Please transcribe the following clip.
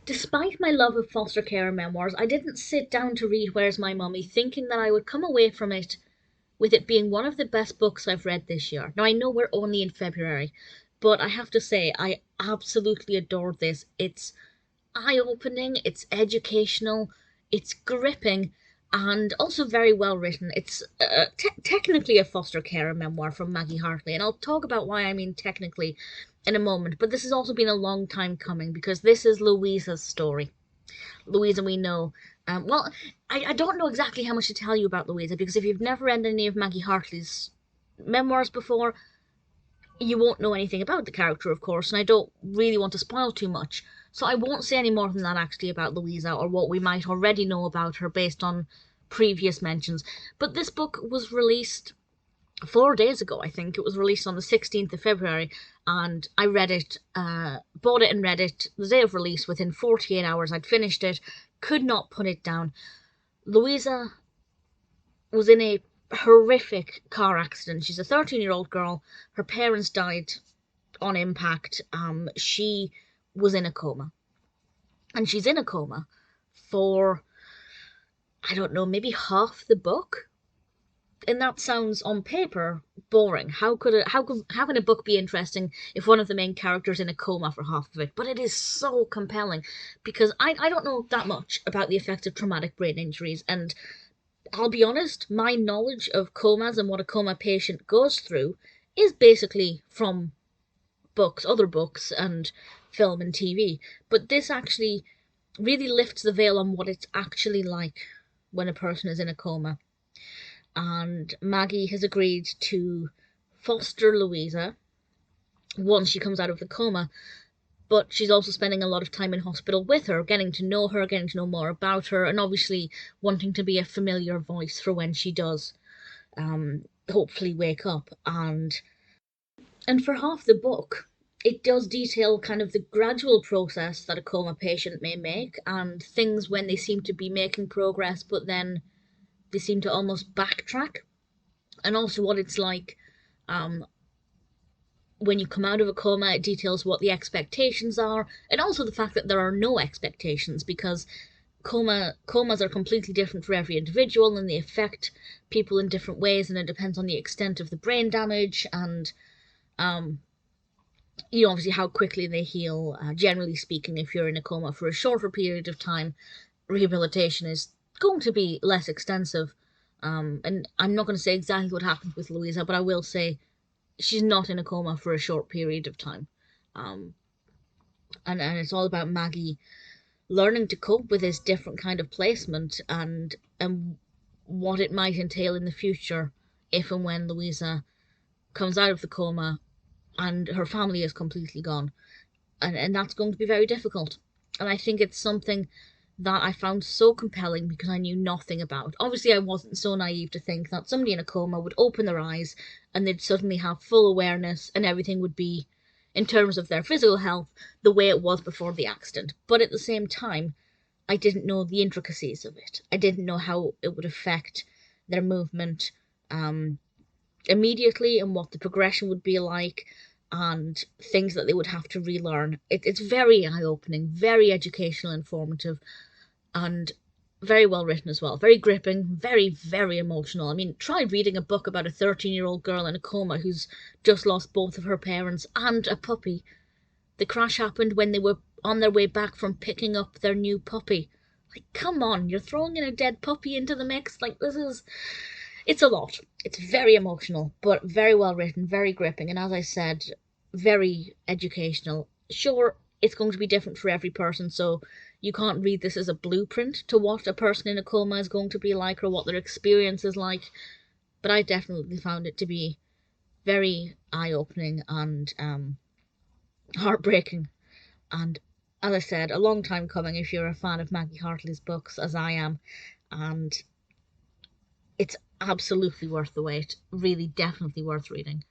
Despite my love of foster care memoirs, I didn't sit down to read Where's My Mummy thinking that I would come away from it with it being one of the best books I've read this year. Now, I know we're only in February, but I have to say, I absolutely adored this. It's eye-opening, it's educational, it's gripping, and also very well written. It's technically a foster care memoir from Maggie Hartley, and I'll talk about why I mean technically in a moment, but this has also been a long time coming because this is Louisa's story. Louisa, we know. I don't know exactly how much to tell you about Louisa because if you've never read any of Maggie Hartley's memoirs before, you won't know anything about the character, of course, and I don't really want to spoil too much. So I won't say any more than that actually about Louisa or what we might already know about her based on previous mentions. But this book was released 4 days ago, I think. It was released on the 16th of February, and I read it, bought it and read it the day of release. Within 48 hours, I'd finished it, could not put it down. Louisa was in a horrific car accident. She's a 13-year-old girl. Her parents died on impact. She was in a coma. And she's in a coma for, I don't know, maybe half the book. And that sounds on paper boring. How can a book be interesting if one of the main characters in a coma for half of it? But it is so compelling because I don't know that much about the effects of traumatic brain injuries, and I'll be honest, my knowledge of comas and what a coma patient goes through is basically from books, other books, and film and TV. But this actually really lifts the veil on what it's actually like when a person is in a coma. And Maggie has agreed to foster Louisa once she comes out of the coma, but she's also spending a lot of time in hospital with her, getting to know her, getting to know more about her, and obviously wanting to be a familiar voice for when she does hopefully wake up. And for half the book, it does detail kind of the gradual process that a coma patient may make and things when they seem to be making progress, but then they seem to almost backtrack, and also what it's like um, when you come out of a coma. It details what the expectations are, and also the fact that there are no expectations because comas are completely different for every individual and they affect people in different ways, and it depends on the extent of the brain damage and um, obviously how quickly they heal. Generally speaking, if you're in a coma for a shorter period of time, rehabilitation is going to be less extensive. And I'm not going to say exactly what happened with Louisa, but I will say she's not in a coma for a short period of time. Um, and it's all about Maggie learning to cope with this different kind of placement and what it might entail in the future if and when Louisa comes out of the coma and her family is completely gone. And that's going to be very difficult. And I think it's something that I found so compelling because I knew nothing about. Obviously, I wasn't so naive to think that somebody in a coma would open their eyes and they'd suddenly have full awareness and everything would be, in terms of their physical health, the way it was before the accident. But at the same time, I didn't know the intricacies of it. I didn't know how it would affect their movement um, immediately and what the progression would be like and things that they would have to relearn. It's very eye-opening, very educational, informative, and very well written as well. Very gripping, very, very emotional. I mean, try reading a book about a 13-year-old girl in a coma who's just lost both of her parents and a puppy. The crash happened when they were on their way back from picking up their new puppy. Like, come on, you're throwing in a dead puppy into the mix? Like, it's a lot. It's very emotional, but very well written, very gripping, and as I said, very educational. Sure, it's going to be different for every person, so you can't read this as a blueprint to what a person in a coma is going to be like or what their experience is like, but I definitely found it to be very eye-opening and heartbreaking. And as I said, a long time coming if you're a fan of Maggie Hartley's books, as I am, and it's absolutely worth the wait. Really, definitely worth reading.